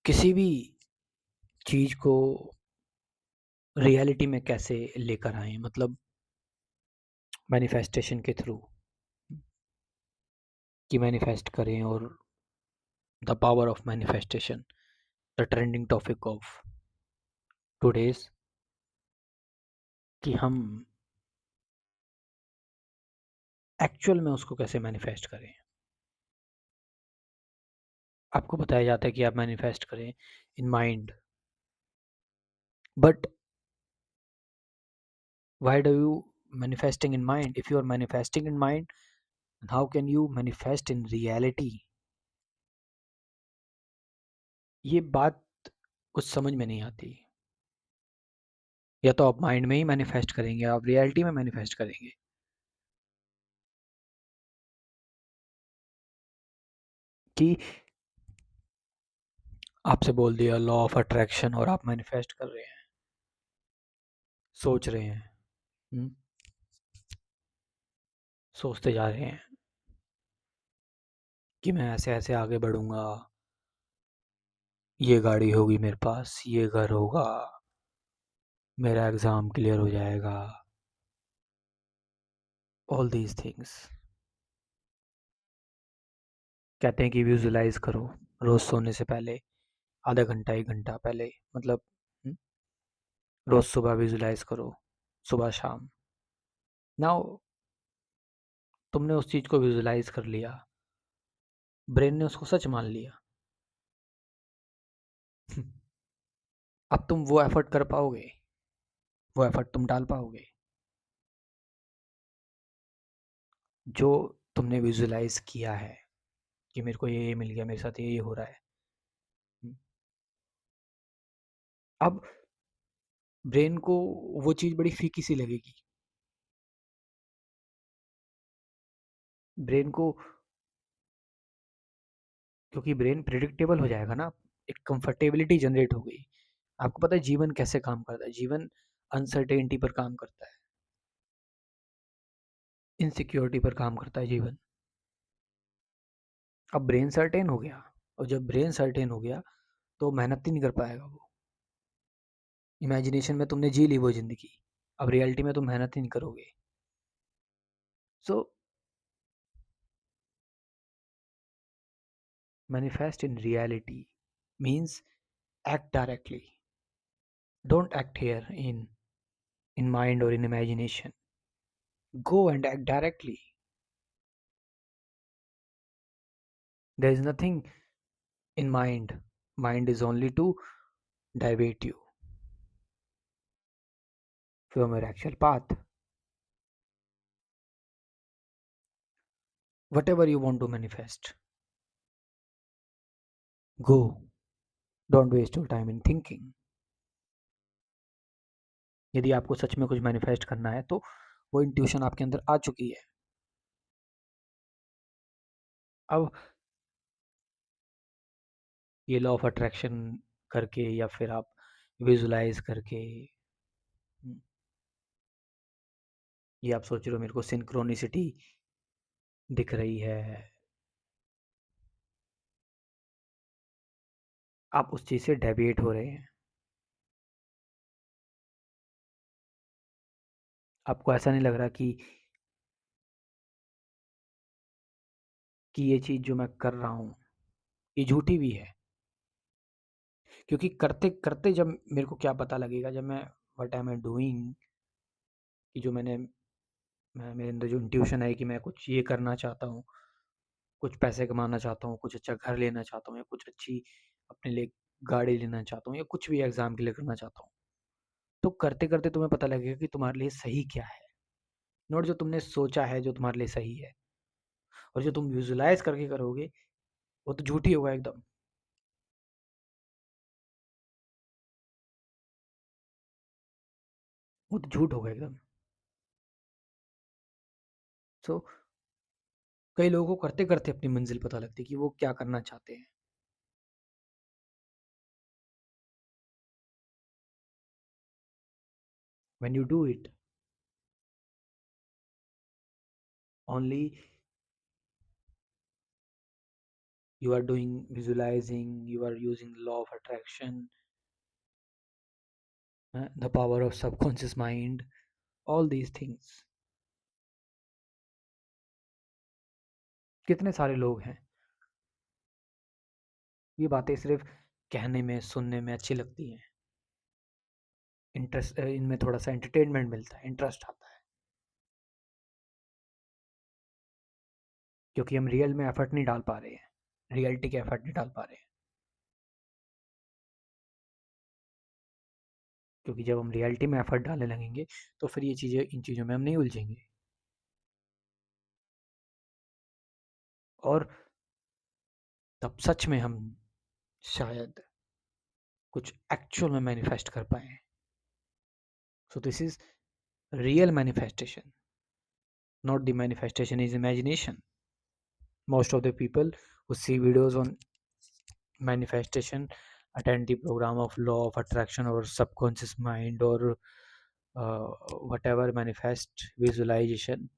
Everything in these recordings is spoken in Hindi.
किसी भी चीज को रियलिटी में कैसे लेकर आए, मतलब मैनिफेस्टेशन के थ्रू कि मैनिफेस्ट करें। और the power of manifestation, the trending topic of today's, कि हम एक्चुअल में उसको कैसे मैनिफेस्ट करें। आपको बताया जाता है कि आप मैनिफेस्ट करें in mind, but why do you manifesting in mind? If you are manifesting in mind, how can you manifest in reality? ये बात कुछ समझ में नहीं आती। या तो आप माइंड में ही मैनिफेस्ट करेंगे, आप रियलिटी में मैनिफेस्ट करेंगे। कि आपसे बोल दिया लॉ ऑफ अट्रैक्शन और आप मैनिफेस्ट कर रहे हैं, सोच रहे हैं, हम्म, सोचते जा रहे हैं कि मैं ऐसे ऐसे आगे बढ़ूंगा, ये गाड़ी होगी मेरे पास, ये घर होगा, मेरा एग्जाम क्लियर हो जाएगा, ऑल दीज थिंग्स। कहते हैं कि विजुलाइज करो रोज सोने से पहले, आधा घंटा 1 घंटा पहले, मतलब हम्म, रोज सुबह विजुलाइज करो, सुबह शाम। नाउ तुमने उस चीज को विजुलाइज कर लिया, ब्रेन ने उसको सच मान लिया। अब तुम वो एफर्ट कर पाओगे, वो एफर्ट तुम डाल पाओगे जो तुमने विजुलाइज किया है कि मेरे को ये मिल गया, मेरे साथ ये हो रहा है। अब ब्रेन को वो चीज बड़ी फीकी सी लगेगी, ब्रेन को, क्योंकि ब्रेन प्रिडिक्टेबल हो जाएगा ना, एक कंफर्टेबिलिटी जनरेट हो गई। आपको पता है जीवन कैसे काम करता है? जीवन अनसर्टेनिटी पर काम करता है, इनसिक्योरिटी पर काम करता है जीवन। अब ब्रेन सर्टेन हो गया, और जब ब्रेन सर्टेन हो गया तो मेहनत ही नहीं कर पाएगा वो। इमेजिनेशन में तुमने जी ली वो जिंदगी, अब रियलिटी में तुम मेहनत ही नहीं करोगे। So manifest in reality means act directly. Don't act here in mind or in imagination. Go and act directly. There is nothing in mind. Mind is only to divert you from your actual path. Whatever you want to manifest, go. Don't waste your time in thinking. यदि आपको सच में कुछ मैनिफेस्ट करना है तो वो इंट्यूशन आपके अंदर आ चुकी है। अब ये लॉ ऑफ अट्रैक्शन करके या फिर आप विजुलाइज करके, ये आप सोच रहे हो मेरे को सिंक्रोनिसिटी दिख रही है, आप उस चीज से डेविएट हो रहे हैं। आपको ऐसा नहीं लग रहा कि ये चीज जो मैं कर रहा हूँ ये झूठी भी है? क्योंकि करते करते जब मेरे को क्या पता लगेगा, जब मैं व्हाट एम आई डूइंग, कि जो मेरे अंदर जो इंट्यूशन है कि मैं कुछ ये करना चाहता हूँ, कुछ पैसे कमाना चाहता हूँ, कुछ अच्छा घर लेना चाहता हूँ, या कुछ अच्छी अपने लिए गाड़ी लेना चाहता हूँ, या कुछ भी एग्जाम के लिए करना चाहता हूँ, तो करते करते तुम्हें पता लगेगा कि तुम्हारे लिए सही क्या है। नोट, जो तुमने सोचा है जो तुम्हारे लिए सही है, और जो तुम विजुलाइज करके करोगे वो तो झूठी होगा एकदम। वो तो झूठ होगा एकदम। सो कई लोगों को करते करते अपनी मंजिल पता लगती है कि वो क्या करना चाहते हैं। when you do it, only you are doing visualizing, you are using law of attraction, the power of subconscious mind, all these things. कितने सारे लोग हैं, ये बातें सिर्फ कहने में, सुनने में अच्छी लगती हैं, इंटरेस्ट इनमें थोड़ा सा एंटरटेनमेंट मिलता है, इंटरेस्ट आता है, क्योंकि हम रियल में एफर्ट नहीं डाल पा रहे हैं, रियलिटी के एफर्ट नहीं डाल पा रहे हैं। क्योंकि जब हम रियलिटी में एफर्ट डालने लगेंगे तो फिर ये चीज़ें, इन चीज़ों में हम नहीं उलझेंगे। और तब सच में हम शायद कुछ एक्चुअल में मैनिफेस्ट कर पाए। So this is real manifestation, not the manifestation is imagination. Most of the people who see videos on manifestation attend the program of law of attraction or subconscious mind or whatever manifest visualization.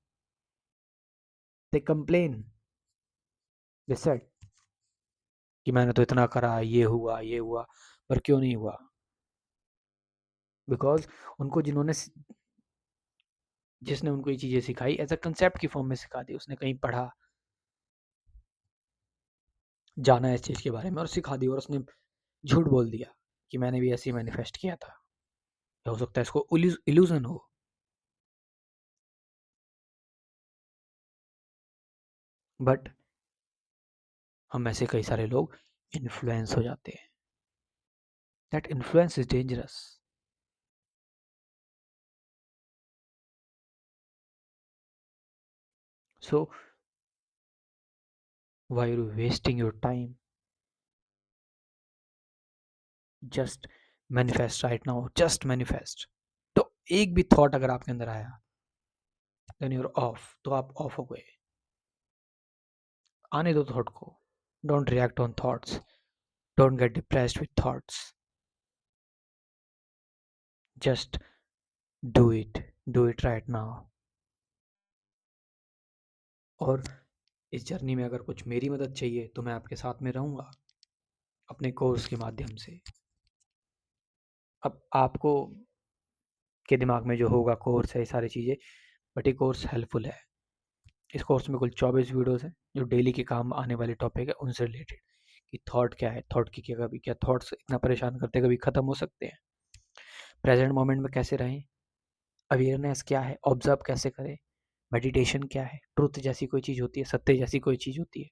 They complain, they said कि मैंने तो इतना करा, ये हुआ, पर क्यों नहीं हुआ? बिकॉज उनको जिसने उनको ये चीज़ें सिखाई एज अ कंसेप्ट की फॉर्म में सिखा दी, उसने कहीं पढ़ा, जाना इस चीज़ के बारे में और सिखा दी, और उसने झूठ बोल दिया कि मैंने भी ऐसे ही मैनिफेस्ट किया था। या हो सकता है इसको इल्यूजन हो। बट हम में से कई सारे लोग इन्फ्लुएंस हो जाते हैं। That influence is dangerous. So why are you wasting your time? Just manifest right now, just manifest. तो एक भी थॉट अगर आपके अंदर आया, देन यूर ऑफ, तो आप ऑफ हो गए। आने दो थॉट को, don't react on thoughts, don't get depressed with thoughts, just do it right now. और इस जर्नी में अगर कुछ मेरी मदद चाहिए तो मैं आपके साथ में रहूँगा अपने कोर्स के माध्यम से। अब आपको के दिमाग में जो होगा कोर्स है, ये सारी चीज़ें, बट ये कोर्स हेल्पफुल है। इस कोर्स में कुल 24 वीडियोस हैं जो डेली के काम आने वाले टॉपिक है उनसे रिलेटेड, कि थॉट क्या है, थॉट की क्या, कभी क्या थॉट्स इतना परेशान करते कभी ख़त्म हो सकते हैं, प्रेजेंट मोमेंट में कैसे रहें, अवेयरनेस क्या है, ऑब्जर्व कैसे करें, मेडिटेशन क्या है, ट्रुथ जैसी कोई चीज़ होती है, सत्य जैसी कोई चीज़ होती है।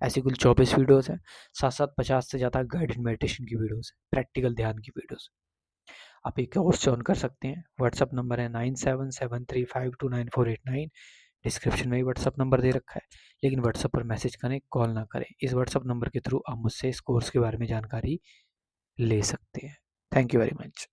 ऐसी कुल 24 वीडियोस हैं, साथ साथ 50 से ज़्यादा गाइडेड मेडिटेशन की वीडियोस हैं, प्रैक्टिकल ध्यान की वीडियोस। आप एक कोर्स ज्वाइन कर सकते हैं। व्हाट्सअप नंबर है 9773529489। डिस्क्रिप्शन में भी व्हाट्सअप नंबर दे रखा है, लेकिन व्हाट्सअप पर मैसेज करें, कॉल ना करें। इस व्हाट्सअप नंबर के थ्रू आप मुझसे इस कोर्स के बारे में जानकारी ले सकते हैं। Thank you very much.